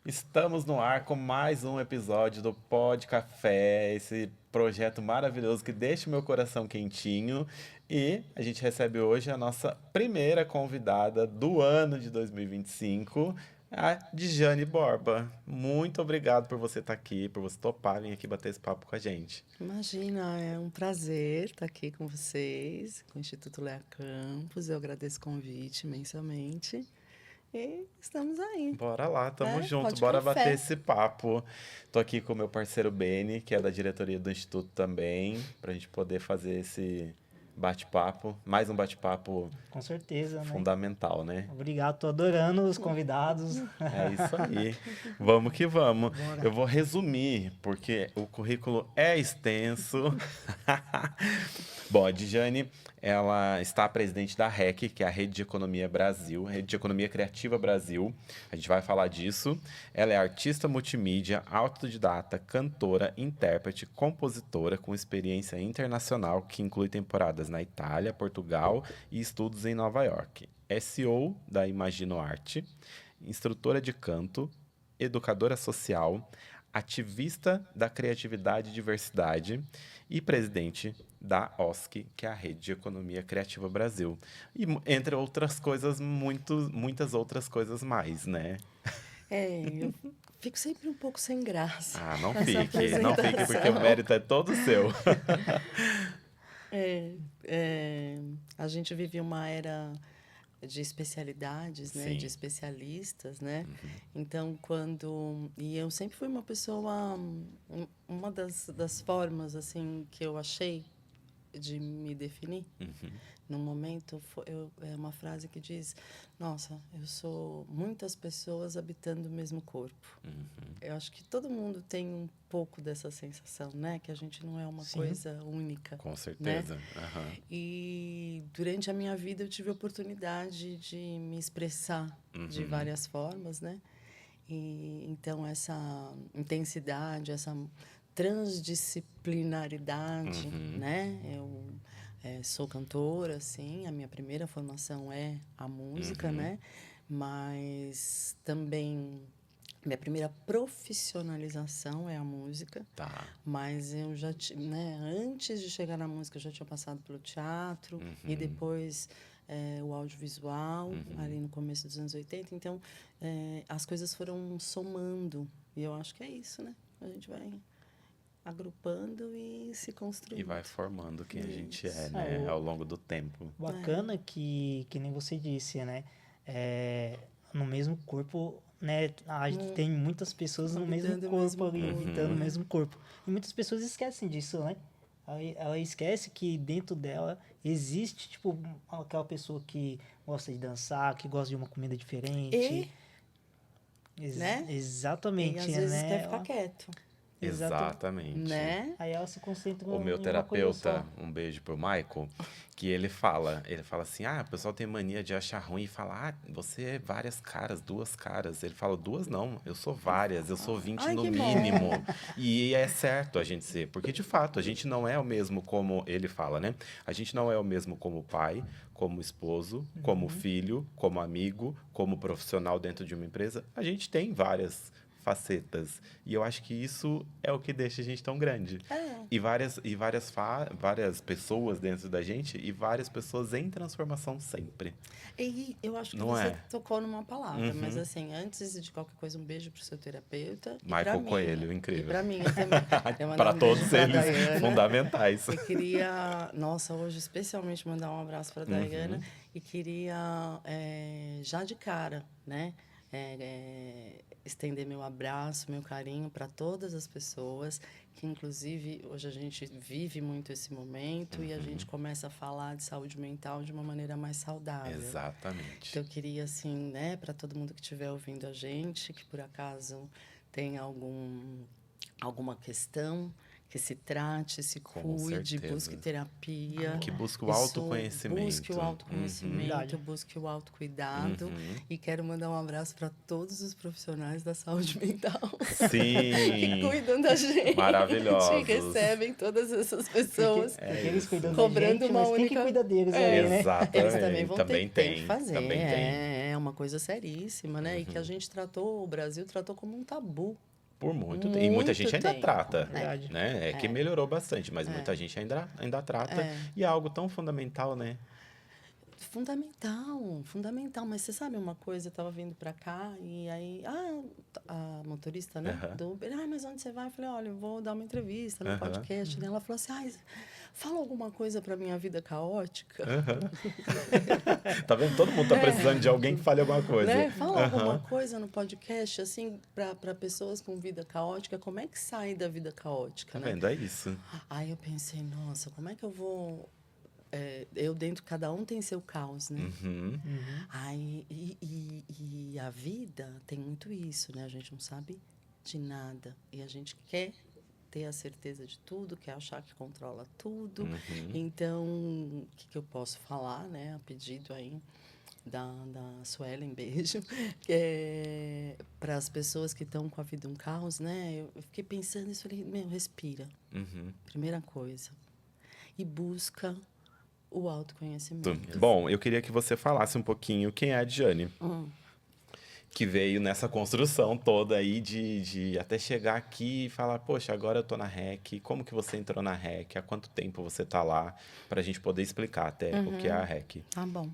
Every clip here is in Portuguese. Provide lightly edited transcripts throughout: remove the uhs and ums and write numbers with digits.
Estamos no ar com mais um episódio do Pod Café, esse projeto maravilhoso que deixa o meu coração quentinho. E a gente recebe hoje a nossa primeira convidada do ano de 2025, a Djane Borba. Muito obrigado por você estar aqui, por você topar vir aqui bater esse papo com a gente. Imagina, é um prazer estar aqui com vocês, com o Instituto Lea Campos. Eu agradeço o convite imensamente. E estamos aí, Bora lá, tamo né? junto, Pode bora bater café. esse papo. Tô aqui com o meu parceiro Beni, que é da diretoria do Instituto também, pra gente poder fazer esse bate-papo, mais um bate-papo Com certeza, né? fundamental, né? Obrigado, tô adorando os convidados. É isso aí. Vamos que vamos. Bora. Eu vou resumir, porque o currículo é extenso. Bom, a Djane, ela está presidente da REC, que é a Rede de Economia Brasil, Rede de Economia Criativa Brasil. A gente vai falar disso. Ela é artista multimídia, autodidata, cantora, intérprete, compositora com experiência internacional que inclui temporadas na Itália, Portugal e estudos em Nova York. É CEO da Imagino Arte, instrutora de canto, educadora social, ativista da criatividade e diversidade e presidente da OSC, que é a Rede de Economia Criativa Brasil. E entre outras coisas, muitas outras coisas mais, né? Eu fico sempre um pouco sem graça Ah, não nessa fique, não fique, porque o apresentação. mérito é todo seu. A gente vive uma era de especialidades, né? Sim. De especialistas, né? Então, quando... E eu sempre fui uma pessoa... Uma das formas, assim, que eu achei de me definir, no momento, é uma frase que diz: nossa, eu sou muitas pessoas habitando o mesmo corpo. Eu acho que todo mundo tem um pouco dessa sensação, né? Que a gente não é uma Sim. coisa única. Com certeza. Né? Aham. E durante a minha vida eu tive a oportunidade de me expressar de várias formas, né? E então essa intensidade, essa transdisciplinaridade, né? Eu sou cantora, sim, a minha primeira formação é a música, né? Mas também minha primeira profissionalização é a música. Tá. Mas eu já, né, antes de chegar na música, eu já tinha passado pelo teatro e depois o audiovisual, ali no começo dos anos 80. Então, as coisas foram somando. E eu acho que é isso, né? A gente vai agrupando e se construindo. E vai formando quem a gente é, Isso. né? Ao longo do tempo. Bacana que nem você disse, né? No mesmo corpo, né? A gente tem muitas pessoas no mesmo Habitando o corpo mesmo ali, corpo. habitando o mesmo corpo. E muitas pessoas esquecem disso, né? Ela esquece que dentro dela existe, tipo, aquela pessoa que gosta de dançar, que gosta de uma comida diferente. Né? Exatamente, E às vezes né? quer ficar quieto, Exatamente. né? Aí ela se concentra O meu em uma coisa terapeuta, só. um beijo pro Michael, que ele fala assim, o pessoal tem mania de achar ruim e falar, você é várias caras, duas caras. Ele fala, duas não, eu sou várias, eu sou 20 Ai, no que mínimo. E é certo a gente ser, porque de fato, a gente não é o mesmo como ele fala, né? A gente não é o mesmo como pai, como esposo, como filho, como amigo, como profissional dentro de uma empresa. A gente tem várias facetas. E eu acho que isso é o que deixa a gente tão grande. E várias pessoas dentro da gente e várias pessoas em transformação sempre. E eu acho que Não você é? tocou numa palavra, mas assim, antes de qualquer coisa, um beijo pro seu terapeuta e pra Michael mim. Coelho, E incrível. pra mim também. Queria mandar Para um beijo todos pra eles, Daiana. fundamentais. E queria, nossa, hoje especialmente mandar um abraço para a Daiana e queria, já de cara, né, estender meu abraço, meu carinho para todas as pessoas que, inclusive, hoje a gente vive muito esse momento e a gente começa a falar de saúde mental de uma maneira mais saudável. Exatamente. Então, eu queria, assim, né, para todo mundo que estiver ouvindo a gente, que por acaso tem alguma questão, que se trate, se Com cuide, certeza. busque terapia. Que busca o Isso, autoconhecimento. Busque o autoconhecimento, Verdade. busque o autocuidado. Uhum. E quero mandar um abraço para todos os profissionais da saúde mental que Sim, cuidam da gente. maravilhosos. Recebem todas essas pessoas. Porque eles isso. cuidam da Cobrando gente, uma mas quem que única- cuida deles É, aí, né? Exatamente. Eles também vão Também ter que tem, fazer. também tem. É uma coisa seríssima, né? E que a gente tratou, o Brasil tratou como um tabu. Por muito tempo. E muita Muito gente ainda tempo. trata. Verdade. Né? É que melhorou bastante, mas muita gente ainda trata. É. E é algo tão fundamental, né? Fundamental, fundamental. Mas você sabe uma coisa? Eu tava vindo pra cá e aí... a motorista, né? Aham. Do Uber. Mas onde você vai? Eu falei, olha, eu vou dar uma entrevista no Aham. podcast. Daí ela falou assim, fala alguma coisa pra minha vida caótica. Tá vendo? Todo mundo tá precisando de alguém que fale alguma coisa. Né? Fala alguma Aham. coisa no podcast, assim, para pessoas com vida caótica. Como é que sai da vida caótica, Tá né? vendo? É isso. Aí eu pensei, nossa, como é que eu vou... eu dentro, cada um tem seu caos, né? Uhum. Aí, e a vida tem muito isso, né? A gente não sabe de nada. E a gente quer ter a certeza de tudo, quer achar que controla tudo. Uhum. Então, o que eu posso falar, né? A pedido aí da Suelen, beijo. Para as pessoas que estão com a vida um caos, né? Eu fiquei pensando isso, falei, respira. Uhum. Primeira coisa. E busca o autoconhecimento. Bom, eu queria que você falasse um pouquinho quem é a Diane. Que veio nessa construção toda aí de até chegar aqui e falar, poxa, agora eu tô na REC. Como que você entrou na REC? Há quanto tempo você tá lá? Pra gente poder explicar até o que é a REC. Tá bom.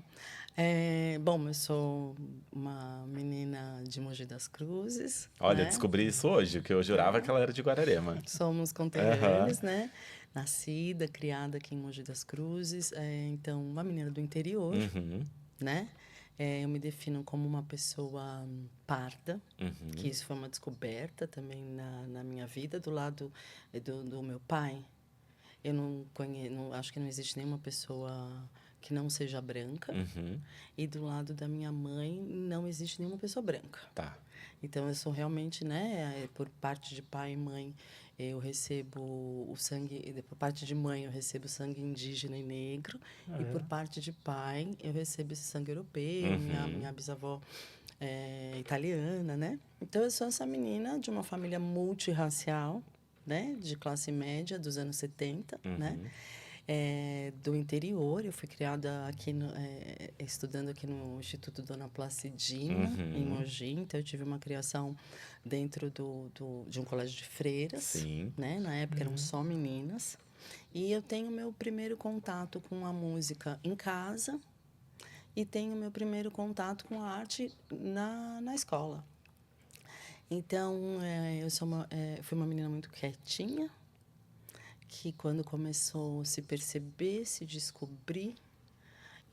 Bom, eu sou uma menina de Mogi das Cruzes. Olha, né? descobri isso hoje, que eu jurava que ela era de Guararema. Somos conterrâneos, né? Nascida, criada aqui em Mogi das Cruzes. Então, uma menina do interior, Uhum, né? Eu me defino como uma pessoa parda, uhum, que isso foi uma descoberta também na minha vida, do lado do meu pai. Eu não conheço, acho que não existe nenhuma pessoa que não seja branca. uhum. E do lado da minha mãe, não existe nenhuma pessoa branca. Tá. Então, eu sou realmente, né, por parte de pai e mãe, eu recebo o sangue, por parte de mãe, eu recebo sangue indígena e negro, e por parte de pai, eu recebo esse sangue europeu, minha bisavó é italiana, né? Então, eu sou essa menina de uma família multirracial, né, de classe média dos anos 70, né? Do interior, eu fui criada aqui, estudando aqui no Instituto Dona Placidina, em Mogi. Então, eu tive uma criação dentro de um colégio de freiras. Sim. Né? Na época, eram só meninas. E eu tenho meu primeiro contato com a música em casa e tenho meu primeiro contato com a arte na escola. Então, eu fui uma menina muito quietinha, que quando começou a se perceber, se descobrir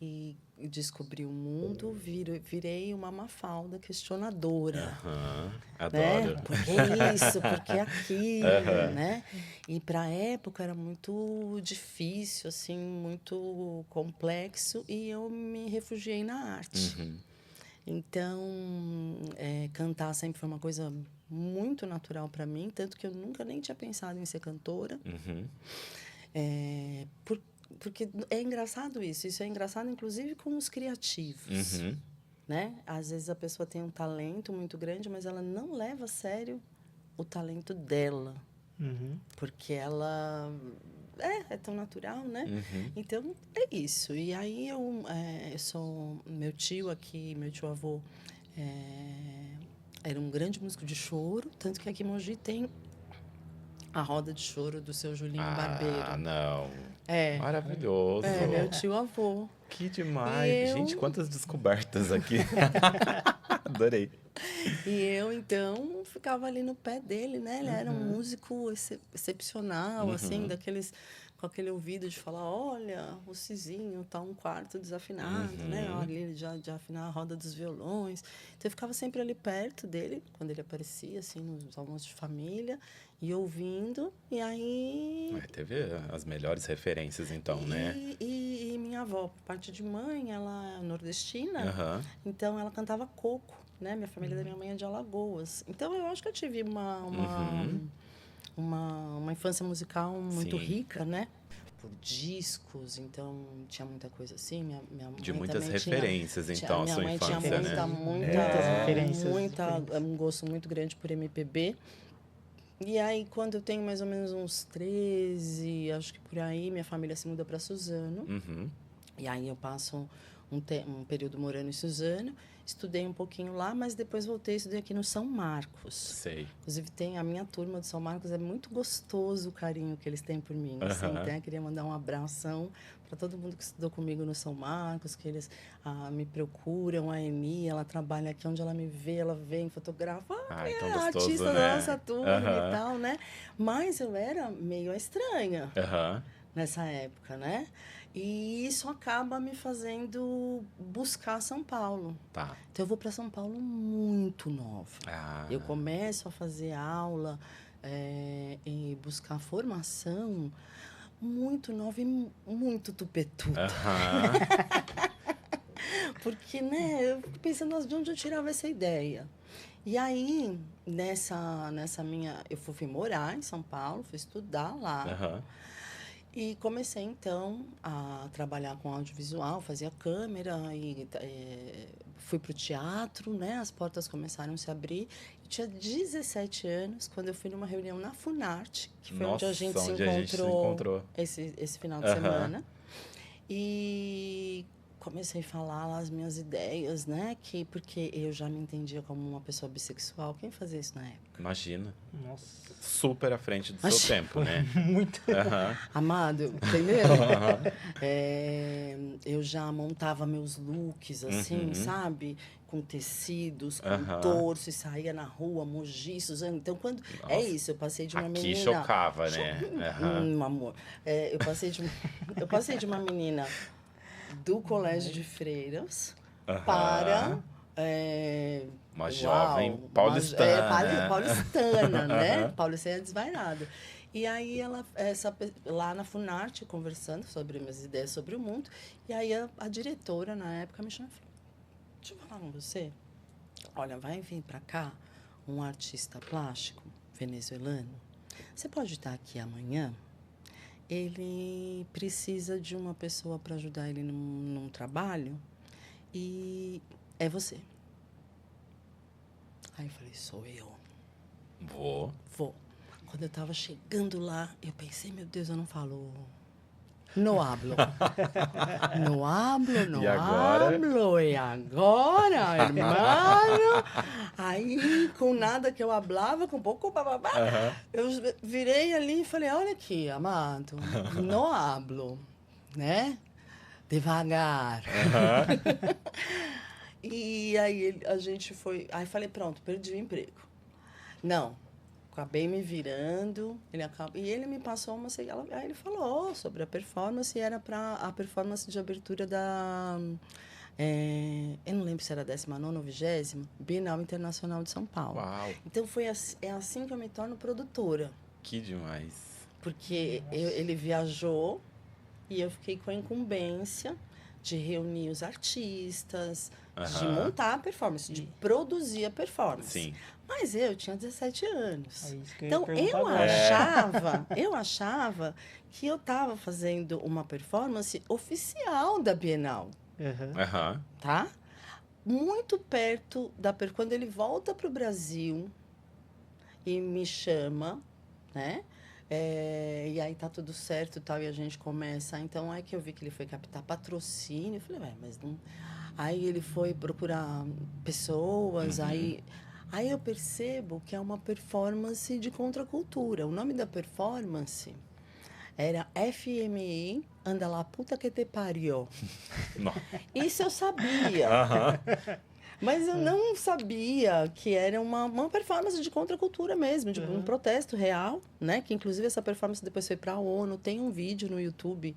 e descobrir o mundo, virei uma Mafalda questionadora. Adoro. Né? Por que isso? Por que aquilo? Né? E para a época era muito difícil, assim, muito complexo, e eu me refugiei na arte. Então, cantar sempre foi uma coisa muito natural para mim, tanto que eu nunca nem tinha pensado em ser cantora. Porque é engraçado isso é engraçado inclusive com os criativos, né? Às vezes a pessoa tem um talento muito grande, mas ela não leva a sério o talento dela, porque ela é tão natural, né? Então, é isso. E aí eu sou... Meu tio aqui, meu tio-avô, era um grande músico de choro, tanto que aqui em Mogi tem a roda de choro do seu Julinho Barbeiro. Ah, não. É. Maravilhoso. Meu tio-avô. Que demais. E eu- Gente, quantas descobertas aqui. Adorei. E eu, então, ficava ali no pé dele, né? Ele era um músico excepcional, assim, daqueles... Com aquele ouvido de falar, olha, o Cizinho tá um quarto desafinado, né? Olha, ele já de afinar a roda dos violões. Então, eu ficava sempre ali perto dele, quando ele aparecia, assim, nos almoços de família, e ouvindo. E aí... Teve as melhores referências, então, né? E minha avó, por parte de mãe, ela é nordestina, então ela cantava coco, né? Minha família da minha mãe é de Alagoas. Então, eu acho que eu tive uma infância musical muito Sim. rica, né? Por discos, então tinha muita coisa assim. Minha mãe De muitas também referências, então, a minha sua mãe tinha infância, né? Muitas referências um gosto muito grande por MPB. E aí, quando eu tenho mais ou menos uns 13, acho que por aí, minha família se muda para Suzano. Uhum. E aí eu passo um período morando em Suzano, estudei um pouquinho lá, mas depois voltei e estudei aqui no São Marcos. Sei. Inclusive, tem a minha turma do São Marcos, é muito gostoso o carinho que eles têm por mim. Assim, Aham. até queria mandar um abração para todo mundo que estudou comigo no São Marcos, que eles me procuram, a Eni, ela trabalha aqui, onde ela me vê, ela vem, fotografa, Ai, é tão a gostoso, artista né? da nossa turma Aham. e tal, né? Mas eu era meio estranha Aham. nessa época, né? E isso acaba me fazendo buscar São Paulo. Tá. Então, eu vou para São Paulo muito nova. Ah. Eu começo a fazer aula e buscar formação muito nova e muito tupetuda. Aham. Porque, né, eu fico pensando, nossa, de onde eu tirava essa ideia? E aí, nessa minha... Eu fui morar em São Paulo, fui estudar lá. Aham. E comecei, então, a trabalhar com audiovisual, fazia câmera e fui para o teatro, né? As portas começaram a se abrir. Eu tinha 17 anos quando eu fui numa reunião na Funarte, que foi onde a Nossa, gente se onde a gente se encontrou. esse final de Aham. semana. E comecei a falar lá as minhas ideias, né? Porque eu já me entendia como uma pessoa bissexual. Quem fazia isso na época? Imagina. Nossa. Super à frente do seu Imagina. tempo, né? Muito. Aham. Amado, entendeu? Aham. Eu já montava meus looks, assim, Uhum. sabe? Com tecidos, com Aham. torso, e saía na rua, Mogi, Suzano. Então, quando... É Nossa. isso, eu passei de uma Aqui menina... chocava, né? Aham. Amor. Eu passei de uma menina do colégio de freiras Aham. para... Uma jovem paulistana. Paulistana, né? Aham. Paulistana desvairada. E aí, lá na Funarte, conversando sobre minhas ideias sobre o mundo, e aí a diretora, na época, me chamou e falou, deixa eu falar com você. Olha, vai vir para cá um artista plástico venezuelano. Você pode estar aqui amanhã? Ele precisa de uma pessoa para ajudar ele num trabalho e é você. Aí eu falei, sou eu. Vou. Vou. Quando eu tava chegando lá, eu pensei, meu Deus, eu não falo... No hablo. No hablo, no E agora? hablo. E agora, irmão? Aí, com nada que eu hablava, com pouco bababá, Aham. eu virei ali e falei, olha aqui, amado, no hablo, né? Devagar. Aham. E aí a gente foi... Aí falei, pronto, perdi o emprego. Não, acabei me virando. E ele me passou uma... Aí ele falou sobre a performance, e era para a performance de abertura da... eu não lembro se era a 19ª ou 20ª Bienal Internacional de São Paulo. Uau, Então é assim que eu me torno produtora. que demais. Porque ele viajou e eu fiquei com a incumbência de reunir os artistas, de Aham. montar a performance, de produzir a performance. Sim. Mas eu tinha 17 anos. É isso que eu ia Então, perguntar agora. eu achava que eu estava fazendo uma performance oficial da Bienal, Aham. Aham. tá? Muito perto quando ele volta para o Brasil e me chama, né? E aí tá tudo certo e tal, e a gente começa. Então, é que eu vi que ele foi captar patrocínio. Eu falei, mas não... Aí ele foi procurar pessoas, Uhum. aí eu percebo que é uma performance de contracultura. O nome da performance era FMI, anda lá, puta que te pariu. Não. Isso eu sabia. Aham. Mas eu não sabia que era uma performance de contracultura mesmo, de um protesto real, né? Que inclusive essa performance depois foi para a ONU. Tem um vídeo no YouTube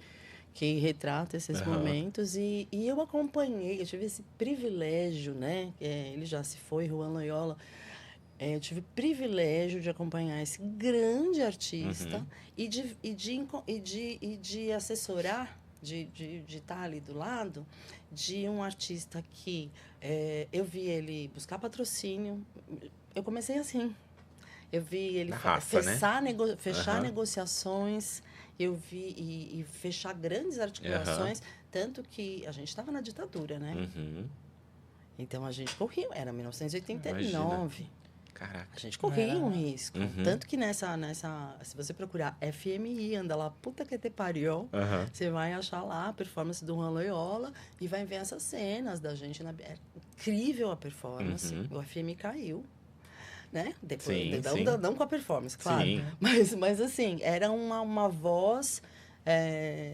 que retrata esses momentos. E eu acompanhei, eu tive esse privilégio, né? Ele já se foi, Juan Loyola. Eu tive o privilégio de acompanhar esse grande artista e de assessorar, de estar ali do lado de um artista que eu vi ele buscar patrocínio. Eu comecei assim. Eu vi ele Na raça, né? fechar Aham. negociações, eu vi e fechar grandes articulações, tanto que a gente estava na ditadura, né? Uhum. Então a gente corria, era 1989. Imagina. Caraca. A gente corria um risco. Uhum. Tanto que se você procurar FMI, anda lá, puta que te pariu, Aham. você vai achar lá a performance do Juan Loyola e vai ver essas cenas da gente na. É incrível a performance. Uhum. O FMI caiu. Né? Depois, Sim, não, sim. não com a performance, claro. Sim. Mas assim, era uma voz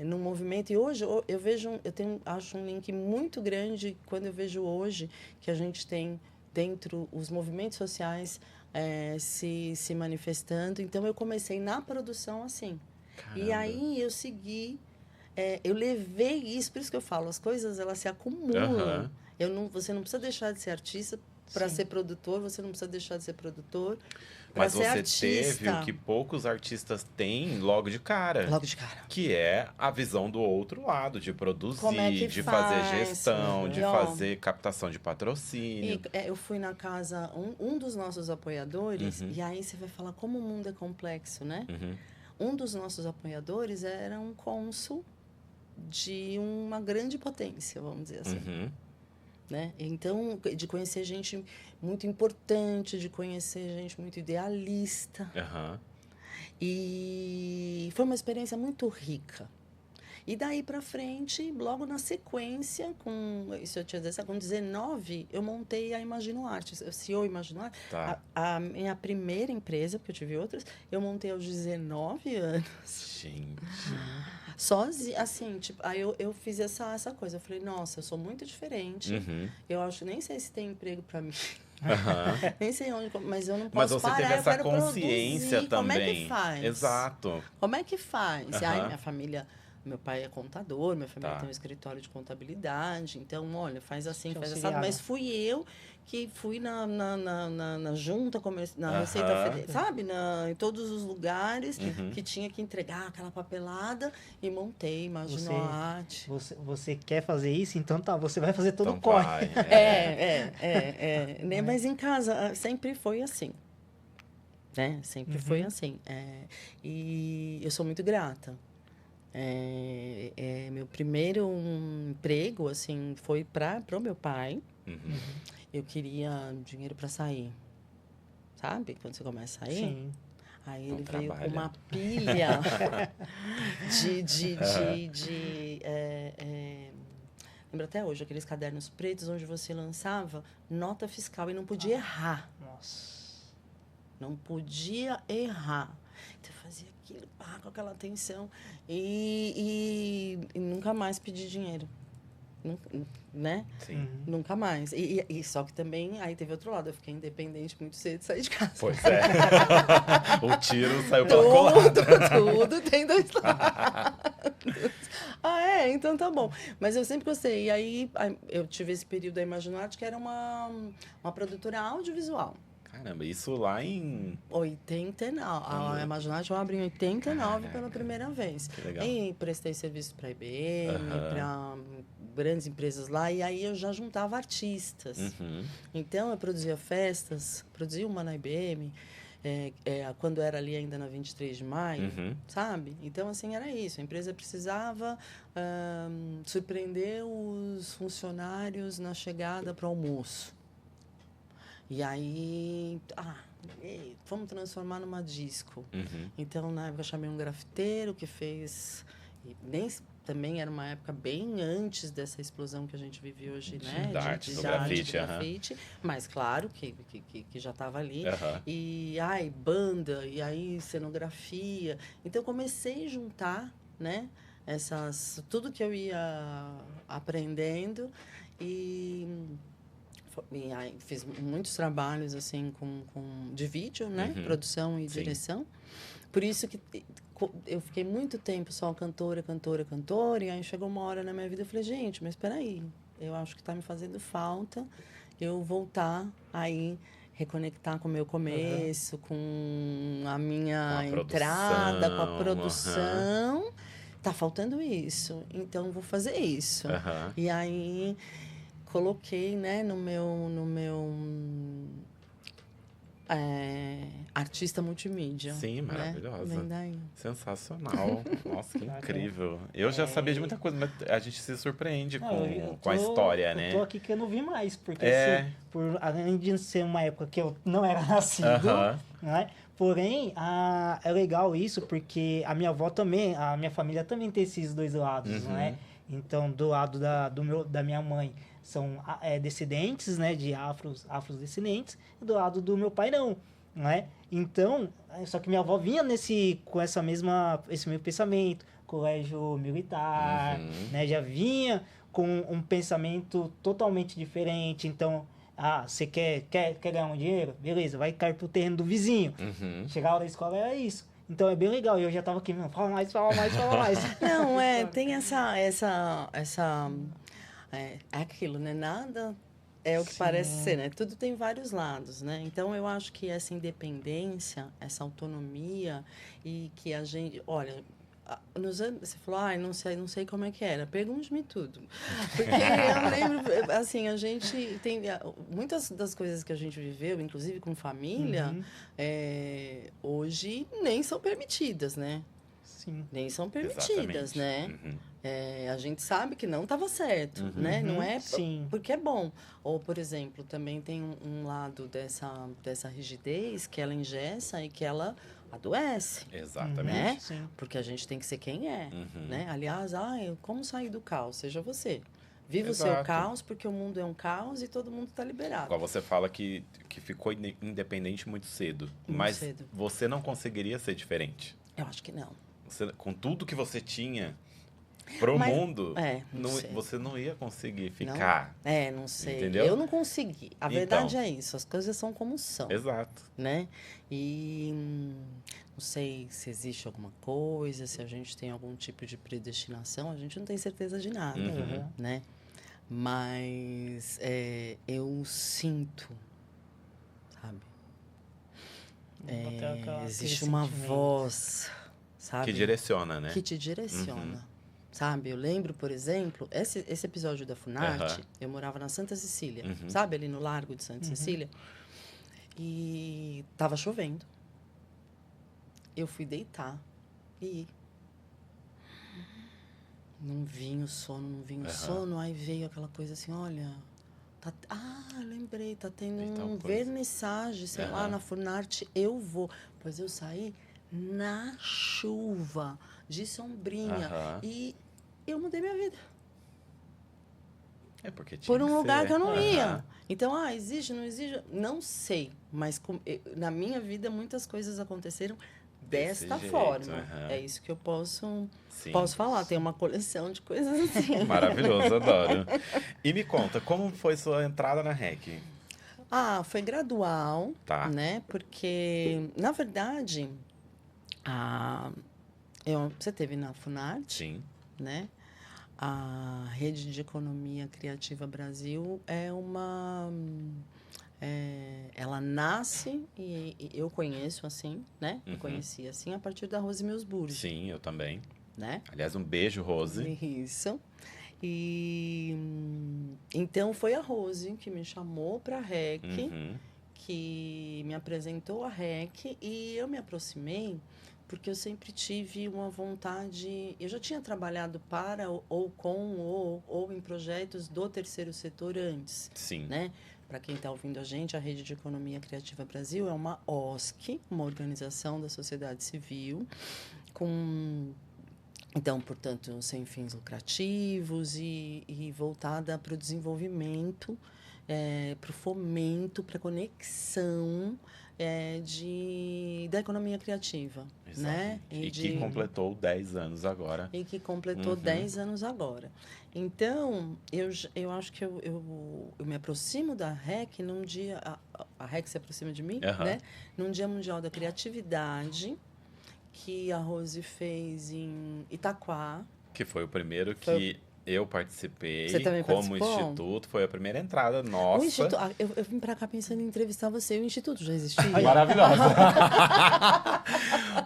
no movimento. E hoje eu vejo, acho um link muito grande quando eu vejo hoje que a gente tem dentro os movimentos sociais se manifestando. Então eu comecei na produção assim. E Caramba. aí eu segui, eu levei isso, por isso que eu falo, as coisas elas se acumulam. Aham. Você não precisa deixar de ser artista para Sim. ser produtor, você não precisa deixar de ser produtor para Mas ser você artista. teve o que poucos artistas têm logo de cara. Logo de cara. Que é a visão do outro lado, de produzir, Como é que de faz? fazer gestão, Uhum. de E, ó, fazer captação de patrocínio. Eu fui na casa, um dos nossos apoiadores, Uhum. e aí você vai falar como o mundo é complexo, né? Uhum. Um dos nossos apoiadores era um cônsul de uma grande potência, vamos dizer assim. Uhum. Né? Então, de conhecer gente muito importante, de conhecer gente muito idealista. Aham. E foi uma experiência muito rica. E daí para frente, logo na sequência, isso eu tinha 17, com 19, eu montei a Imagino Arte, o CEO Imagino Arte. Tá. A minha primeira empresa, porque eu tive outras, eu montei aos 19 anos. Gente. Sozinha, assim, tipo, aí eu fiz essa coisa. Eu falei, nossa, eu sou muito diferente. Uhum. Eu acho, nem sei se tem emprego para mim. Aham. Nem sei onde, mas eu não Mas posso você parar, teve eu essa quero consciência produzir. também. Como é que faz? Exato. Como é que faz? Aham. Aí minha família, meu pai é contador, minha família Tá. tem um escritório de contabilidade, então, olha, faz assim, Te faz auxiliava. assado. Mas fui eu que fui na junta, na Aham. Receita Federal, sabe? Em todos os lugares Uhum. que tinha que entregar aquela papelada e montei, Imagino Você- a Arte. Você quer fazer isso? Então tá, você vai fazer todo Então o corre. vai. Né? Mas em casa sempre foi assim. Né? Sempre foi Uhum. assim. E eu sou muito grata. Meu primeiro emprego, assim, foi para o meu pai. Uhum. Eu queria dinheiro para sair. Sabe? Quando você começa a sair. Sim. Aí Não ele veio com trabalha. uma pilha Aham. lembro até hoje, aqueles cadernos pretos onde você lançava nota fiscal e não podia errar. Nossa. Não podia errar. Então, eu fazia aquilo, com aquela atenção. E nunca mais pedi dinheiro. Né? Sim. Uhum. Nunca mais. E só que também, aí teve outro lado. Eu fiquei independente muito cedo de sair de casa. Pois é. O tiro saiu pela colada. Tudo tem dois lados. Então tá bom. Mas eu sempre gostei. E aí eu tive esse período da Imagino Arte, que era uma produtora audiovisual. Caramba, isso lá em... 89. A Imagino Arte eu abri em 89 pela primeira vez. Que legal. E prestei serviço para IBM, Aham. para grandes empresas lá. E aí eu já juntava artistas. Uhum. Então, eu produzia festas, produzia uma na IBM, quando era ali ainda na 23 de maio, Uhum. sabe? Então, assim, era isso. A empresa precisava surpreender os funcionários na chegada para o almoço. E aí, vamos transformar numa disco. Uhum. Então, na época, eu chamei um grafiteiro que fez... Também era uma época bem antes dessa explosão que a gente vive hoje, né? Da arte do arte grafite, do aham. grafite. Mas, claro, que já estava ali. Aham. E, banda, e aí cenografia. Então, eu comecei a juntar, né? Tudo que eu ia aprendendo. E aí fiz muitos trabalhos, assim, de vídeo, né? Uhum. Produção e Sim. direção. Por isso que eu fiquei muito tempo só cantora. E aí chegou uma hora na minha vida, eu falei, gente, mas espera aí. Eu acho que está me fazendo falta eu voltar aí, reconectar com o meu começo, com a minha entrada, com a produção. Tá faltando isso. Então, vou fazer isso. Aham. E aí, coloquei, né, no meu artista multimídia. Sim, né? maravilhosa. Vem daí. Sensacional. Nossa, que Bacana. incrível. Eu já sabia de muita coisa, mas a gente se surpreende Não, com, eu com a história, né? Eu tô aqui que eu não vi mais, porque É. assim, além de ser uma época que eu não era nascido, Aham. né? Porém, é legal isso, porque a minha avó também, a minha família também tem esses dois lados, Uhum. né? Então, do lado da minha mãe são descendentes, né? De afrodescendentes, e do lado do meu pai não, né? Então, só que minha avó vinha com esse mesmo pensamento, colégio militar, Uhum. né? Já vinha com um pensamento totalmente diferente, então... você quer ganhar um dinheiro? Beleza, vai cair pro terreno do vizinho. Uhum. Chegar a hora da escola era isso. Então é bem legal. E eu já tava aqui, fala mais. Não, tem é aquilo, né? Nada é o que Sim. parece ser, né? Tudo tem vários lados, né? Então, eu acho que essa independência, essa autonomia e que a gente... Olha, nos anos, você falou, não sei como é que era. Pergunte-me tudo. Porque eu lembro, assim, a gente tem... Muitas das coisas que a gente viveu, inclusive com família, Uhum. hoje nem são permitidas, né? Sim. Nem são permitidas, Exatamente. né? Uhum. A gente sabe que não estava certo, né? Não é Sim. porque é bom. Ou, por exemplo, também tem um lado dessa rigidez que ela engessa e que ela adoece, Exatamente. né? Sim. Porque a gente tem que ser quem é, Uhum. né? Aliás, como sair do caos? Seja você. Viva o seu Exato. caos, porque o mundo é um caos e todo mundo está liberado. Igual você fala que ficou independente muito cedo. Mas cedo. você não conseguiria ser diferente. Eu acho que não. Com tudo que você tinha pro mundo, não sei. você não ia conseguir ficar. Não sei. Entendeu? Eu não consegui. A verdade é isso. As coisas são como são. Exato. Né? E não sei se existe alguma coisa, se a gente tem algum tipo de predestinação, a gente não tem certeza de nada, Uhum. né? Mas eu sinto, sabe? Existe uma voz, sabe? Que direciona, né? Que te direciona. Sabe? Eu lembro, por exemplo, esse episódio da Funarte, eu morava na Santa Cecília, sabe? Ali no Largo de Santa Cecília. E tava chovendo. Eu fui deitar e não vinha o sono, aí veio aquela coisa assim, olha, lembrei, tá tendo um vernissage, sei lá, na Funarte, eu vou. Pois eu saí na chuva, de sombrinha, e eu mudei minha vida. Porque tinha por um que lugar ser. que eu não ia. Então, exige, não exige? Não sei. Mas na minha vida, muitas coisas aconteceram desta forma. É isso que eu posso falar. Tem uma coleção de coisas assim. Maravilhoso, adoro. E me conta, como foi sua entrada na REC? Foi gradual, né? Porque, na verdade, você teve na Funarte, Sim. né? A Rede de Economia Criativa Brasil ela nasce, e eu conheço assim, né? Eu conheci assim a partir da Rose Meusburg. Sim, eu também. Né? Aliás, um beijo, Rose. Isso. E então foi a Rose que me chamou para a REC, que me apresentou a REC, e eu me aproximei porque eu sempre tive uma vontade... Eu já tinha trabalhado para, ou com, ou em projetos do terceiro setor antes. Sim. Né? Para quem está ouvindo a gente, a Rede de Economia Criativa Brasil é uma OSC, uma organização da sociedade civil, então, portanto, sem fins lucrativos e voltada para o desenvolvimento, para o fomento, para a conexão da economia criativa. Exato. Né? Que completou 10 anos agora. E que completou 10 anos agora. Então, eu acho que eu me aproximo da REC num dia... A REC se aproxima de mim, né? Num Dia Mundial da Criatividade, que a Rose fez em Itaquá. Que foi o primeiro que eu participei. Você também como participou? instituto. Foi a primeira entrada nossa. Eu vim pra cá pensando em entrevistar você. O instituto já existia? Maravilhosa.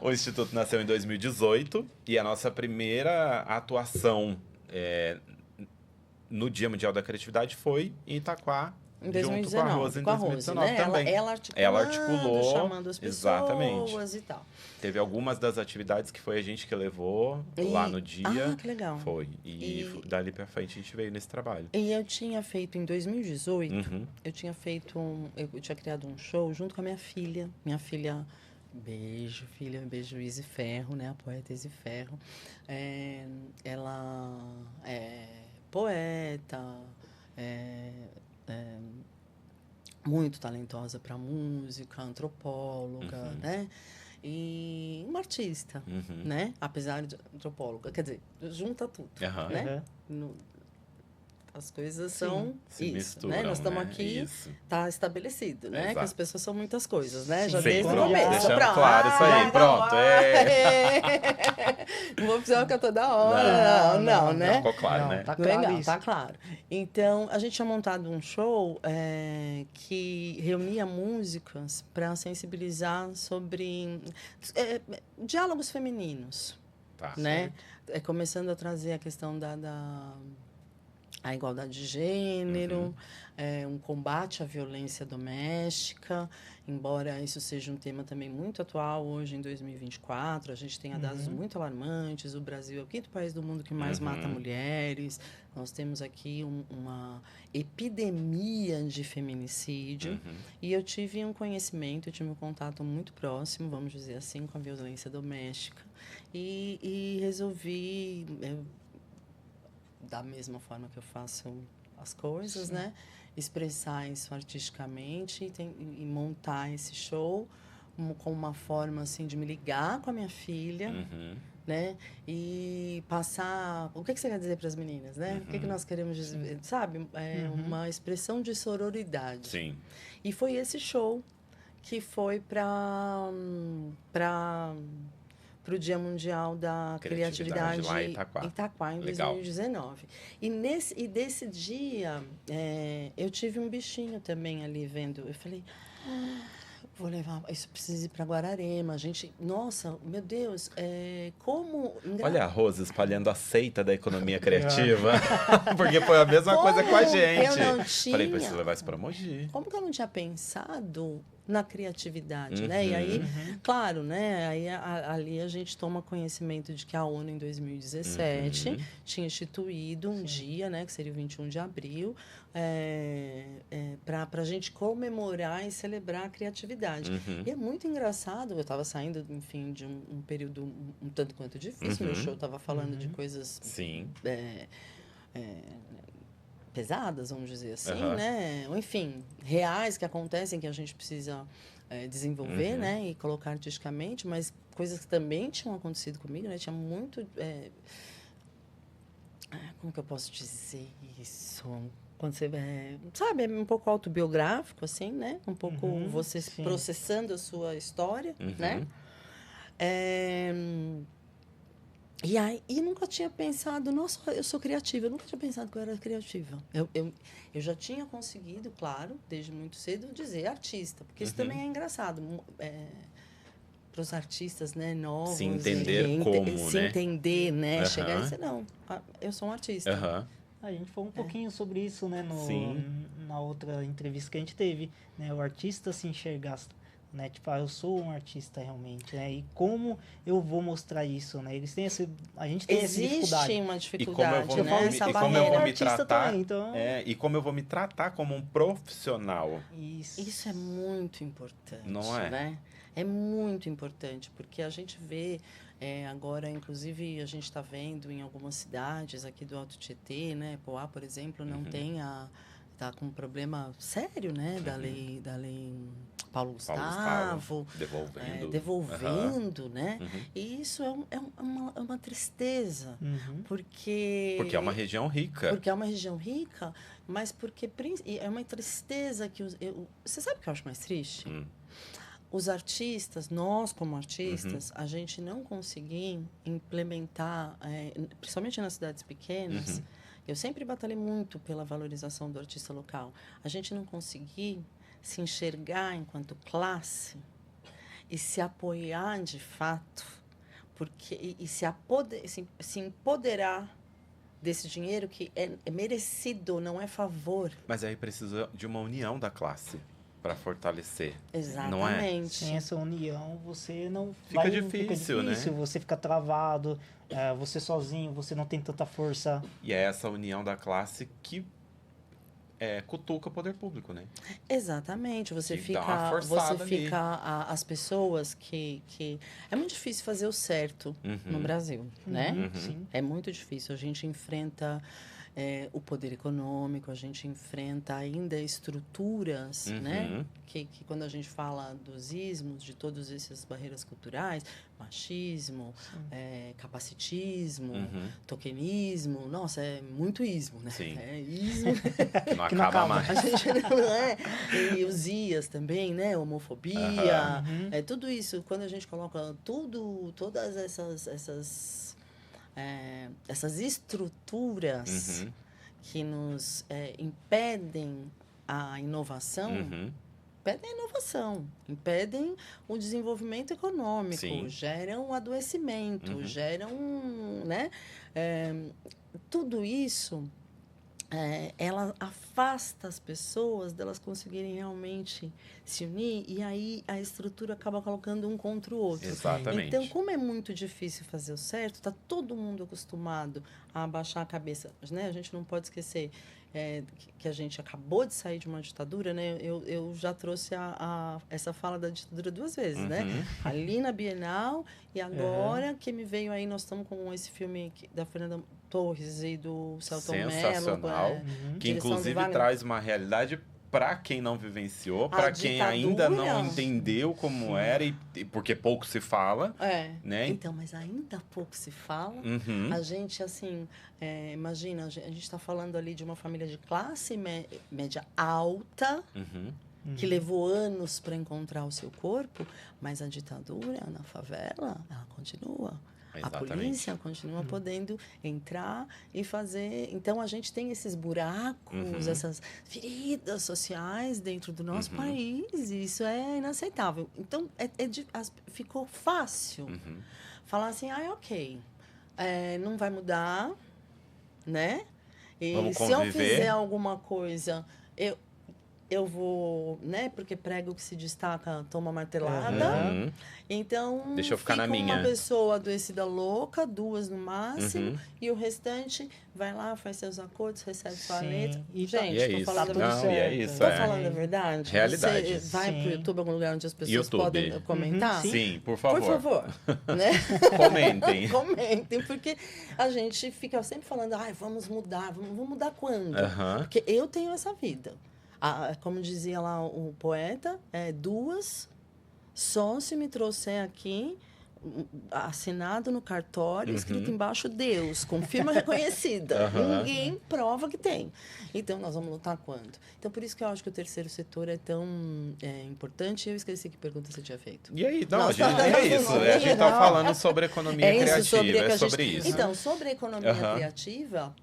O instituto nasceu em 2018 e a nossa primeira atuação no Dia Mundial da Criatividade foi em Itaquá, Em junto 2019, com a Rose em 2019 né? também. Ela articulou, chamando as exatamente. pessoas e tal. Teve algumas das atividades que foi a gente que levou lá no dia. Ah, que legal. Foi. E dali pra frente a gente veio nesse trabalho. E eu tinha feito, em 2018, Uhum. eu tinha criado um show junto com a minha filha. Minha filha, beijo, filha, beijo, Izzy Ferro, né? A poeta Izzy Ferro. Ela é poeta, muito talentosa para música, antropóloga, né? E uma artista, né? Apesar de antropóloga, quer dizer, junta tudo, Aham. né? As coisas são Se isso, misturam, né? Nós estamos né? aqui, Isso. tá estabelecido, né? Exato. Que as pessoas são muitas coisas, né? Sim. Já Sim, desde o pronto. começo. Deixamos Pronto. claro isso aí, Ai, pronto, Não vou precisar ficar toda hora, não, né? Ficou claro, Não, né? tá claro Legal, isso. tá claro. Então, a gente tinha montado um show que reunia músicas para sensibilizar sobre diálogos femininos, Tá. né? Começando a trazer a questão a igualdade de gênero, um combate à violência doméstica, embora isso seja um tema também muito atual hoje em 2024, a gente tem dados muito alarmantes, o Brasil é o 5º país do mundo que mais mata mulheres, nós temos aqui uma epidemia de feminicídio, e eu tive um conhecimento, eu tive um contato muito próximo, vamos dizer assim, com a violência doméstica, e resolvi... da mesma forma que eu faço as coisas, né? Expressar isso artisticamente e montar esse show com uma forma, assim, de me ligar com a minha filha, né? E passar... O que você quer dizer para as meninas, né? O que nós queremos dizer, sabe? Uma expressão de sororidade. Sim. E foi esse show que foi para o Dia Mundial da Criatividade lá em Itaquá, em Legal. 2019. E desse dia, eu tive um bichinho também ali vendo. Eu falei, vou levar, isso precisa ir para Guararema. Gente, nossa, meu Deus, como... Olha a Rose espalhando a seita da economia criativa. Porque foi a mesma coisa com a gente. Eu não tinha... Falei, preciso levar isso para Mogi. Como que eu não tinha pensado na criatividade, né? E aí, claro, né? Aí ali a gente toma conhecimento de que a ONU, em 2017, tinha instituído um dia, né? Que seria o 21 de abril, para a gente comemorar e celebrar a criatividade. E é muito engraçado, eu estava saindo, enfim, de um período um tanto quanto difícil. Meu show estava falando de coisas... Sim. pesadas, vamos dizer assim, né? Ou, enfim, reais que acontecem, que a gente precisa desenvolver, né? E colocar artisticamente, mas coisas que também tinham acontecido comigo, né? Tinha muito... como que eu posso dizer isso? Quando você... sabe, é um pouco autobiográfico, assim, né? Um pouco você processando a sua história, né? E aí, nunca tinha pensado, nossa, eu sou criativa. Eu nunca tinha pensado que eu era criativa. Eu já tinha conseguido, claro, desde muito cedo, dizer artista. Porque isso também é engraçado. Para os artistas, né, novos... Se entender se entender, né? Chegar e dizer, não, eu sou um artista. A gente falou um pouquinho sobre isso, né, na outra entrevista que a gente teve, né, o artista se enxergar, né, tipo, eu sou um artista realmente, né, e como eu vou mostrar isso, né, eles têm a gente tem essa dificuldade. Existe uma dificuldade, né, essa e como eu barreira. vou me artista tratar, também, então... e como eu vou me tratar como um profissional. Isso é muito importante, Não é? Né? É muito importante, porque a gente vê agora, inclusive, a gente está vendo em algumas cidades aqui do Alto Tietê, né? Poá, por exemplo, não tem está com um problema sério, né? Da lei Paulo Gustavo devolvendo, né? E isso é uma tristeza, porque é uma região rica. Porque é uma região rica, mas porque é uma tristeza que você sabe o que eu acho mais triste? Os artistas, nós como artistas, a gente não conseguir implementar, principalmente nas cidades pequenas, eu sempre batalhei muito pela valorização do artista local. A gente não conseguir se enxergar enquanto classe e se apoiar de fato, porque se empoderar desse dinheiro que é merecido, não é favor. Mas aí precisa de uma união da classe para fortalecer. Exatamente. Sem essa união, você não Fica vai... difícil, né? Você fica travado, você sozinho, você não tem tanta força. E é essa união da classe que cutuca o poder público, né? Exatamente. Você Que dá uma fica, forçada você ali. fica as pessoas que é muito difícil fazer o certo no Brasil, né? Sim. É muito difícil. A gente enfrenta o poder econômico, a gente enfrenta ainda estruturas, né? Que quando a gente fala dos ismos, de todas essas barreiras culturais, machismo, capacitismo, tokenismo, nossa, é muito ismo, né? Sim. É ismo. Que não Que não acaba acaba. mais. A gente não E os IAs também, né? Homofobia, tudo isso. Quando a gente coloca todas essas estruturas que nos impedem a inovação, impedem o desenvolvimento econômico, Sim. geram adoecimento, geram, né? Tudo isso ela afasta as pessoas delas conseguirem realmente se unir e aí a estrutura acaba colocando um contra o outro. Exatamente. Então, como é muito difícil fazer o certo, está todo mundo acostumado a abaixar a cabeça, né? A gente não pode esquecer que a gente acabou de sair de uma ditadura, né? Eu já trouxe essa fala da ditadura 2 vezes, né? Ali na Bienal e agora que me veio aí, nós estamos com esse filme da Fernanda Torres e do Celton Mello. Sensacional. Que direção do inclusive Wagner. traz uma realidade para quem não vivenciou, A para quem ainda não ditadura. entendeu como era, e porque pouco se fala, né? Então, mas ainda pouco se fala. A gente, assim, imagina, a gente está falando ali de uma família de classe média alta, que levou anos para encontrar o seu corpo, mas a ditadura na favela, ela continua. Exatamente. A polícia continua podendo entrar e fazer... Então, a gente tem esses buracos, essas feridas sociais dentro do nosso país. E isso é inaceitável. Então, ficou fácil falar assim, ok, não vai mudar, né? E Vamos se eu conviver. fizer alguma coisa... Eu vou, né? Porque prego que se destaca toma martelada. Então, Deixa eu ficar na fica minha. uma pessoa adoecida louca, 2 no máximo, e o restante vai lá, faz seus acordos, recebe sua Sim. letra. E Gente, E é tô isso. falando a tudo verdade. Não, e é certo. isso. Tô falando a verdade? Realidade. Você vai Sim. pro YouTube, algum lugar onde as pessoas YouTube. podem comentar? Sim, por favor. Por favor, né? Comentem. Comentem, porque a gente fica sempre falando, vamos mudar, vamos mudar quando? Porque eu tenho essa vida. Como dizia lá o poeta, 2, só se me trouxer aqui, assinado no cartório, escrito embaixo Deus, com firma reconhecida. Ninguém prova que tem. Então, nós vamos lutar quando? Então, por isso que eu acho que o terceiro setor é tão importante. Eu esqueci que pergunta você tinha feito. E aí, não, Nossa, é isso. A gente tá falando sobre economia criativa, é sobre isso. Então, sobre a economia criativa...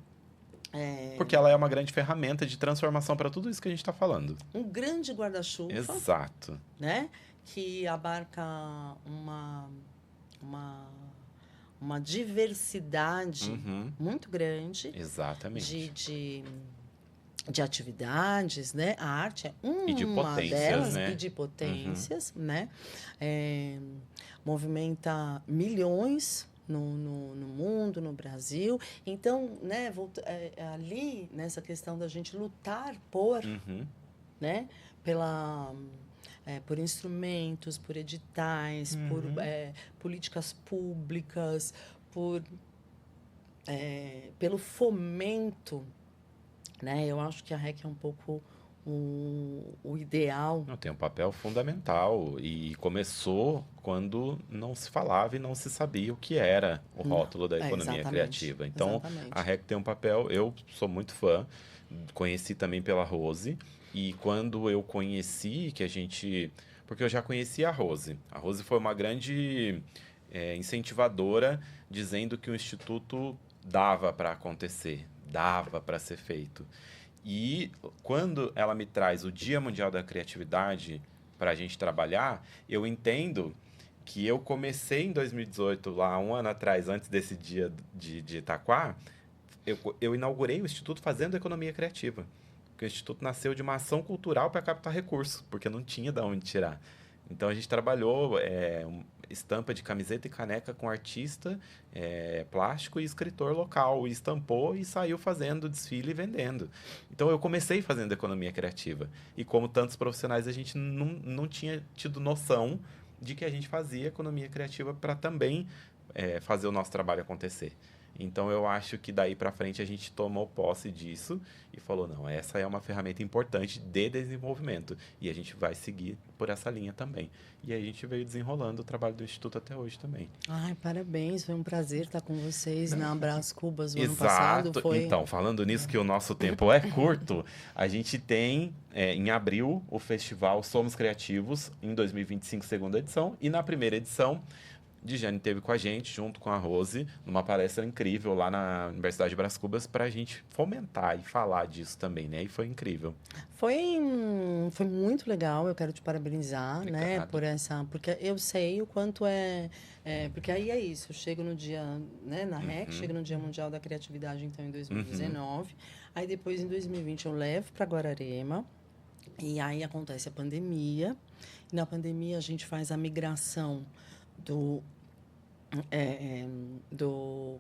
Porque ela é uma grande ferramenta de transformação para tudo isso que a gente está falando. Um grande guarda-chuva. Exato. Né? Que abarca uma diversidade muito grande. Exatamente. De atividades, né? A arte é uma e de potências, delas, né? E de potências, né? Movimenta milhões no mundo, no Brasil. Então, né, ali, nessa questão da gente lutar por, né, por instrumentos, por editais, por políticas públicas, pelo fomento, né? Eu acho que a REC é um pouco o ideal. Tem um papel fundamental e começou quando não se falava e não se sabia o que era o rótulo da economia criativa. Então, a REC tem um papel, eu sou muito fã, conheci também pela Rose, e quando eu conheci porque eu já conhecia a Rose foi uma grande incentivadora, dizendo que o Instituto dava para acontecer, dava para ser feito. E quando ela me traz o Dia Mundial da Criatividade para a gente trabalhar, eu entendo que eu comecei em 2018, lá 1 ano atrás, antes desse dia de Itaquá, eu inaugurei o Instituto fazendo economia criativa. Porque o Instituto nasceu de uma ação cultural para captar recursos, porque não tinha de onde tirar. Então a gente trabalhou estampa de camiseta e caneca com artista, plástico e escritor local. E estampou e saiu fazendo desfile e vendendo. Então eu comecei fazendo economia criativa. E como tantos profissionais, a gente não tinha tido noção de que a gente fazia economia criativa para também fazer o nosso trabalho acontecer. Então eu acho que daí para frente a gente tomou posse disso e falou, não, essa é uma ferramenta importante de desenvolvimento e a gente vai seguir por essa linha também. E aí a gente veio desenrolando o trabalho do Instituto até hoje também. Ai, parabéns, foi um prazer estar com vocês na Abraço Cubas o ano Exato. passado. Foi... Então, falando nisso que o nosso tempo é curto, a gente tem em abril o festival Somos Criativos, em 2025, segunda edição, e na primeira edição Dijane esteve com a gente, junto com a Rose, numa palestra incrível lá na Universidade de Brás Cubas, para a gente fomentar e falar disso também, né? E foi incrível. Foi muito legal, eu quero te parabenizar, né, Obrigado. por essa... Porque eu sei o quanto porque aí é isso, eu chego no dia, né, na REC, chego no Dia Mundial da Criatividade, então, em 2019. Aí, depois, em 2020, eu levo para Guararema. E aí, acontece a pandemia. E na pandemia, a gente faz a migração do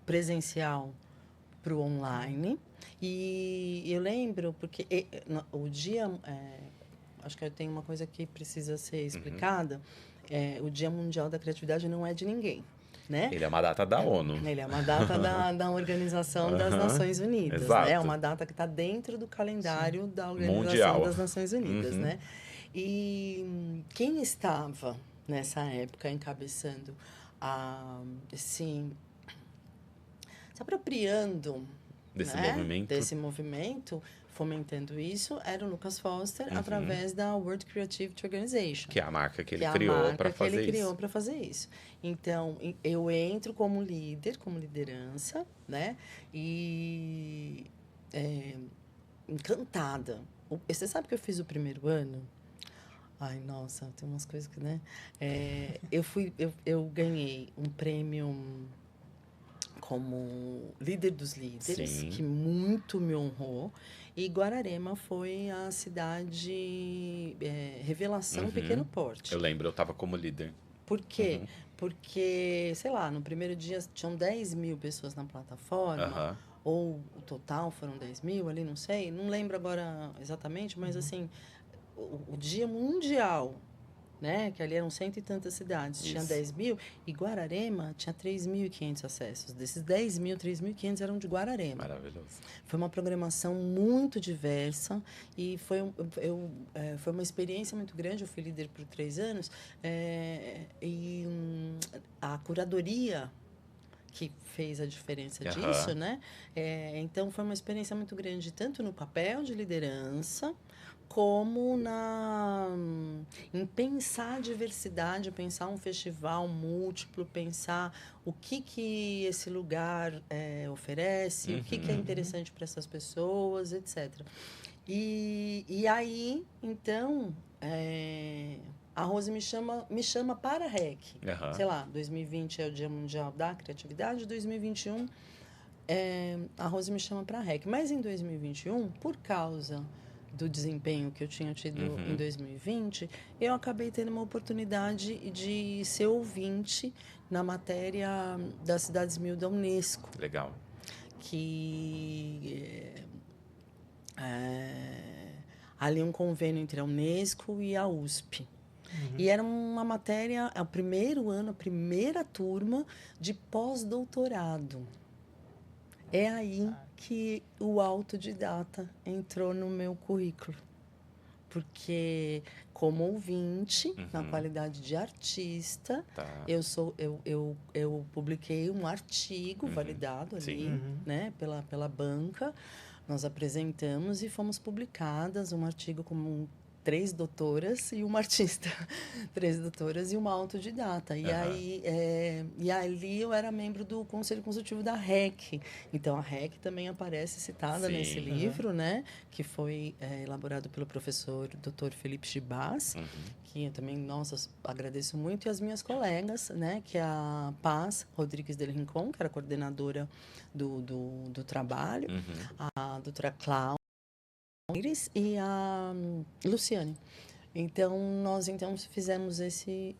presencial para o online. E eu lembro, porque o dia... acho que tem uma coisa que precisa ser explicada. O Dia Mundial da Criatividade não é de ninguém, né? Ele é uma data da ONU. Ele é uma data da Organização das Nações Unidas, Exato. né? É uma data que está dentro do calendário da Organização Mundial. das Nações Unidas, né? E quem estava nessa época encabeçando se apropriando desse movimento, fomentando isso, era o Lucas Foster, através da World Creativity Organization. Que é a marca que ele criou para fazer isso. Que ele criou para fazer isso. Então, eu entro como líder, como liderança, né? E encantada. Você sabe que eu fiz o primeiro ano? Ai, nossa, tem umas coisas que, né? Eu ganhei um prêmio como líder dos líderes, Sim. que muito me honrou. E Guararema foi a cidade revelação pequeno porte. Eu lembro, eu estava como líder. Por quê? Porque, sei lá, no primeiro dia tinham 10 mil pessoas na plataforma, ou o total foram 10 mil ali, não sei, não lembro agora exatamente, mas assim, o dia mundial, né, que ali eram 100 e tantas cidades, tinha 10 mil, e Guararema tinha 3.500 acessos. Desses 10 mil, 3.500 eram de Guararema. Maravilhoso. Foi uma programação muito diversa e foi uma experiência muito grande. Eu fui líder por 3 anos e a curadoria que fez a diferença disso, né? Então, foi uma experiência muito grande, tanto no papel de liderança, como em pensar a diversidade, pensar um festival múltiplo, pensar o que esse lugar oferece, o que é interessante para essas pessoas, etc. E aí, então, a Rose me chama para a REC. Sei lá, 2020 é o Dia Mundial da Criatividade, 2021 a Rose me chama para a REC. Mas em 2021, por causa do desempenho que eu tinha tido em 2020, eu acabei tendo uma oportunidade de ser ouvinte na matéria das Cidades 1000 da Unesco. Legal. Que ali um convênio entre a Unesco e a USP. E era uma matéria, o primeiro ano, a primeira turma de pós-doutorado. É aí que o autodidata entrou no meu currículo. Porque, como ouvinte, na qualidade de artista, eu publiquei um artigo validado ali, né, pela banca. Nós apresentamos e fomos publicadas um artigo como 3 doutoras e uma artista. 3 doutoras e uma autodidata. E aí, e ali eu era membro do Conselho Consultivo da REC. Então, a REC também aparece citada Sim. nesse livro, né? Que foi elaborado pelo professor Dr. Felipe Chibas, que eu também, nossa, agradeço muito. E as minhas colegas, né? Que é a Paz Rodrigues del Rincón, que era coordenadora do trabalho, a doutora Cláudia e a Luciane. Então, nós fizemos esse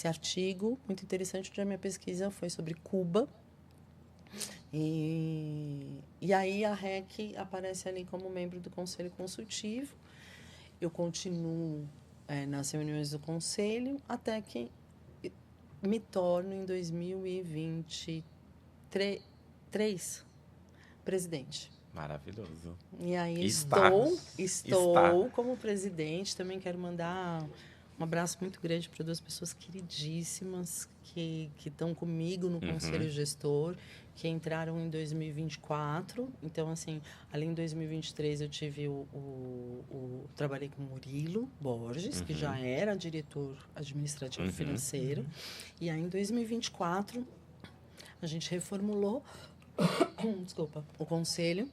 artigo muito interessante, onde a minha pesquisa foi sobre Cuba. E aí a REC aparece ali como membro do Conselho Consultivo. Eu continuo nas reuniões do Conselho até que me torno, em 2023, presidente. Maravilhoso. E aí Está estou como presidente. Também quero mandar um abraço muito grande para 2 pessoas queridíssimas que estão comigo no Conselho Gestor, que entraram em 2024. Então, assim, ali em 2023 eu tive trabalhei com o Murilo Borges, que já era diretor administrativo financeiro. E aí, em 2024, a gente reformulou desculpa, o conselho.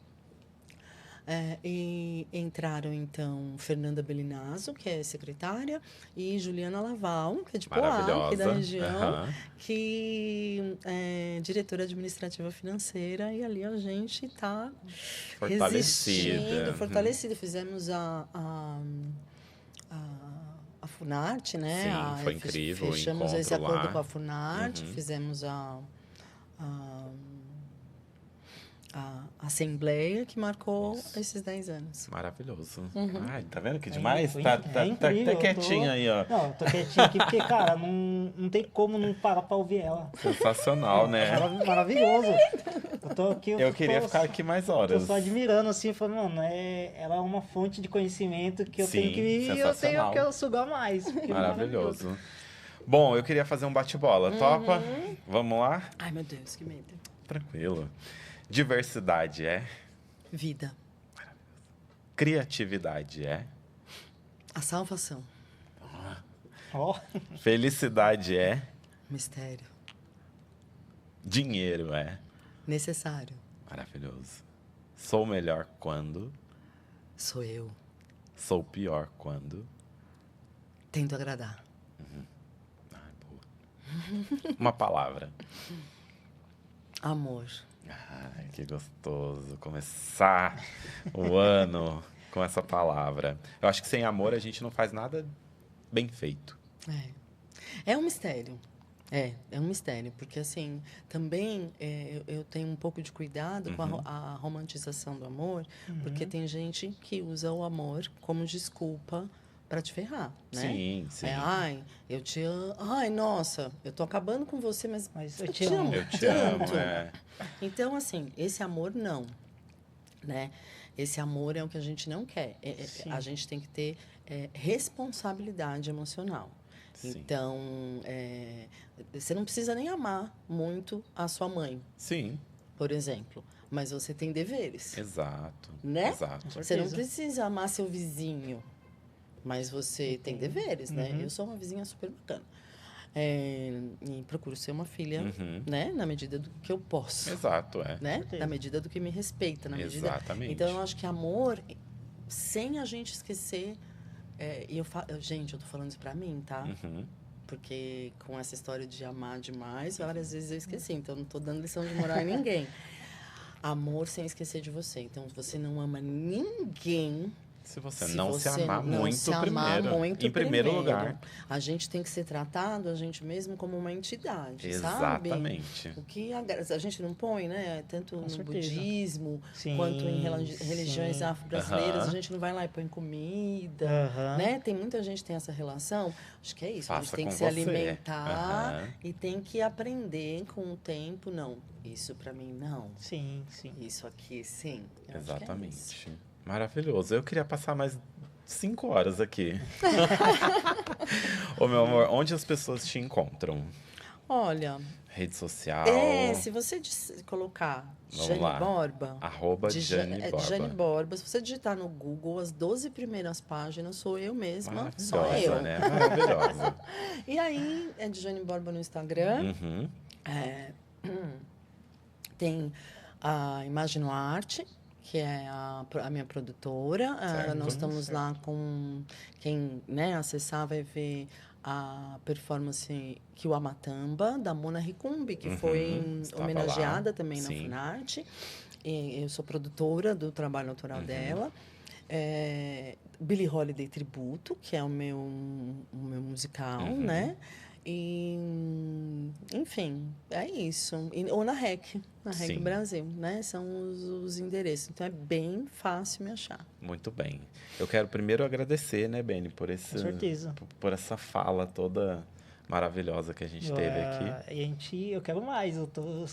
E entraram, então, Fernanda Belinazzo, que é secretária, e Juliana Laval, que é de Poá, aqui da região, que é diretora administrativa financeira, e ali a gente está resistindo, fortalecida. Fizemos a Funarte, né? Sim, foi incrível. Fechamos esse acordo lá com a Funarte, fizemos a assembleia que marcou esses 10 anos. Maravilhoso. Ai, tá vendo que demais? Tá incrível, até quietinho aí, ó. Não, eu tô quietinho aqui porque, cara, não tem como não parar pra ouvir ela. Sensacional, né? Maravilhoso. Eu tô aqui... Eu queria ficar aqui mais horas. Tô só admirando, assim, falando, mano, ela é uma fonte de conhecimento que eu Sim, tenho que sugar mais. Maravilhoso. Bom, eu queria fazer um bate-bola. Topa? Vamos lá? Ai, meu Deus, que medo. Tranquilo. Diversidade é? Vida. Criatividade é? A salvação. Felicidade é? Mistério. Dinheiro é? Necessário. Maravilhoso. Sou melhor quando? Sou eu. Sou pior quando? Tento agradar. Ai, boa. Uma palavra. Amor. Ai, que gostoso começar o ano com essa palavra. Eu acho que sem amor a gente não faz nada bem feito. É um mistério. É um mistério, porque assim, também eu tenho um pouco de cuidado com a romantização do amor, porque tem gente que usa o amor como desculpa para te ferrar, né? Sim, sim. Ai, eu te amo. Ai, nossa, eu tô acabando com você, mas eu te amo. Eu te amo, Então, assim, esse amor não, né? Esse amor é o que a gente não quer. A gente tem que ter responsabilidade emocional. Sim. Então, você não precisa nem amar muito a sua mãe. Sim. Por exemplo. Mas você tem deveres. Exato. Né? Exato. Você não precisa amar seu vizinho. Mas você tem deveres, né? Eu sou uma vizinha super bacana. E procuro ser uma filha, né? Na medida do que eu posso. Exato, né? Na medida do que me respeita. Na medida... Exatamente. Então, eu acho que amor, sem a gente esquecer... gente, eu tô falando isso pra mim, tá? Porque com essa história de amar demais, várias vezes eu esqueci. Então, eu não tô dando lição de moral em ninguém. Amor sem esquecer de você. Então, você não ama ninguém... Se você não se amar muito em primeiro lugar. A gente tem que ser tratado, a gente mesmo, como uma entidade, Exatamente. sabe? O que a gente não põe, né? Tanto no budismo, quanto em religiões afro-brasileiras, a gente não vai lá e põe comida, né? Tem muita gente que tem essa relação. Acho que é isso. A gente tem que se alimentar e tem que aprender com o tempo. Não, isso pra mim, não. Sim. Isso aqui, sim. Exatamente. Maravilhoso. Eu queria passar mais 5 horas aqui. Ô, meu amor, onde as pessoas te encontram? Olha, Rede social. se você colocar Vamos Jane lá. Borba, Arroba Jane Borba. Jane Borba, se você digitar no Google, as 12 primeiras páginas sou eu mesma, só Maravilhosa, eu. né? Maravilhosa. E aí, é de Jane Borba no Instagram. Uhum. Tem a Imagino Arte, que é a minha produtora. Certo. Nós estamos lá com quem, né, acessar vai ver a performance Kiwamatamba, da Mona Ricumbi, que foi estava homenageada lá. também na Sim. Funarte. E eu sou produtora do trabalho autoral dela. Billie Holiday Tributo, que é o meu musical, né? E, enfim, é isso. Ou na REC Sim. Brasil, né? São os endereços. Então, é bem fácil me achar. Muito bem. Eu quero primeiro agradecer, né, Beni, por Com certeza. por essa fala toda maravilhosa que a gente teve aqui. Eu quero mais,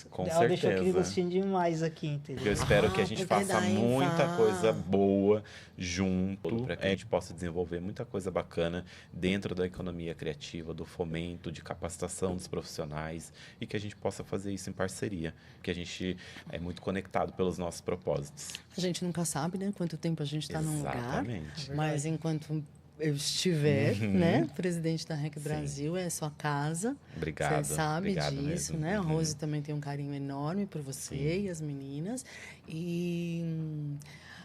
Com ela deixou aquele certeza. gostinho demais aqui, entendeu? Eu espero que a gente porque faça daí muita vai. coisa boa junto, para que a gente possa desenvolver muita coisa bacana dentro da economia criativa, do fomento, de capacitação dos profissionais e que a gente possa fazer isso em parceria, que a gente é muito conectado pelos nossos propósitos. A gente nunca sabe, né? Quanto tempo a gente está num lugar. Exatamente. Mas enquanto eu estiver, né? Presidente da REC Brasil, é sua casa. Obrigado. Você sabe Obrigado disso, mesmo. né? A Rose também tem um carinho enorme por você e as meninas. E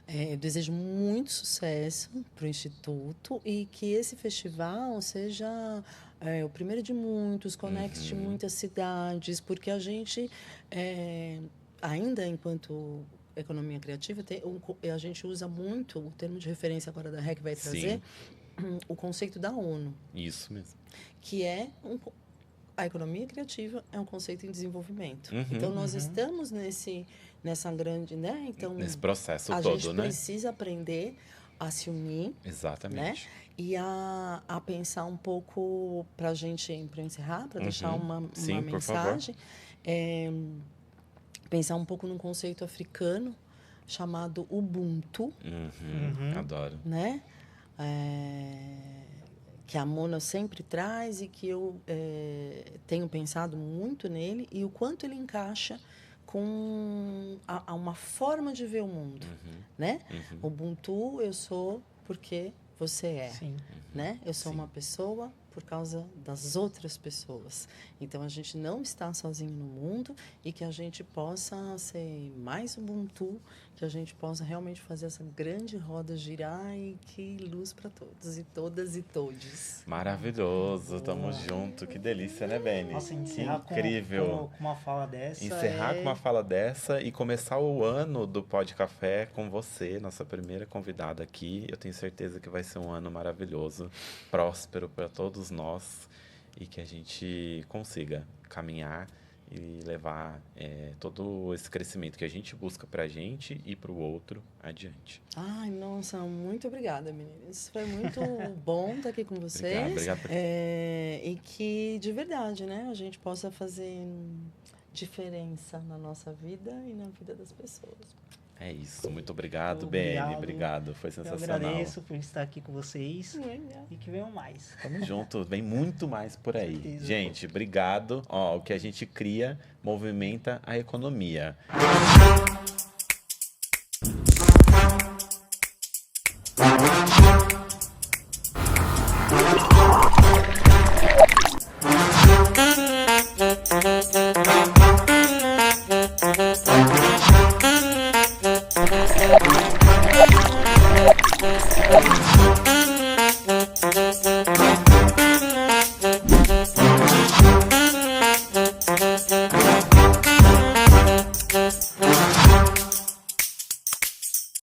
eu desejo muito sucesso para o Instituto e que esse festival seja o primeiro de muitos, conecte muitas cidades, porque a gente, ainda enquanto economia criativa, a gente usa muito o termo de referência agora da REC vai trazer, o conceito da ONU, Isso mesmo. que é a economia criativa é um conceito em desenvolvimento. Então, nós estamos nessa grande, né? Então, Nesse processo a todo, gente né? precisa aprender a se unir, Exatamente. né? E a pensar um pouco, para a gente, para encerrar, para deixar uma Sim, por favor. mensagem, pensar um pouco num conceito africano chamado Ubuntu, Adoro. né? Que a Mona sempre traz e que eu tenho pensado muito nele e o quanto ele encaixa com uma forma de ver o mundo, né? Ubuntu, eu sou porque você é, Sim. né? Eu sou uma pessoa por causa das outras pessoas. Então, a gente não está sozinho no mundo e que a gente possa ser mais Ubuntu, que a gente possa realmente fazer essa grande roda girar e que luz para todos e todas e todes. Maravilhoso, tamo junto. Que delícia, né, Beni? Nossa, encerrar Incrível. com uma fala dessa. Encerrar com uma fala dessa e começar o ano do Pod Café com você, nossa primeira convidada aqui. Eu tenho certeza que vai ser um ano maravilhoso, próspero para todos nós e que a gente consiga caminhar e levar todo esse crescimento que a gente busca para a gente e para o outro adiante. Ai, nossa, muito obrigada, meninas. Foi muito bom estar aqui com vocês. Obrigado. E que, de verdade, né, a gente possa fazer diferença na nossa vida e na vida das pessoas. É isso. Muito obrigado, Obrigado. Beni. Obrigado. Foi Eu sensacional. agradeço por estar aqui com vocês e que venham mais. Tamo junto. Vem muito mais por aí. Com certeza. Gente, obrigado. Ó, o que a gente cria movimenta a economia.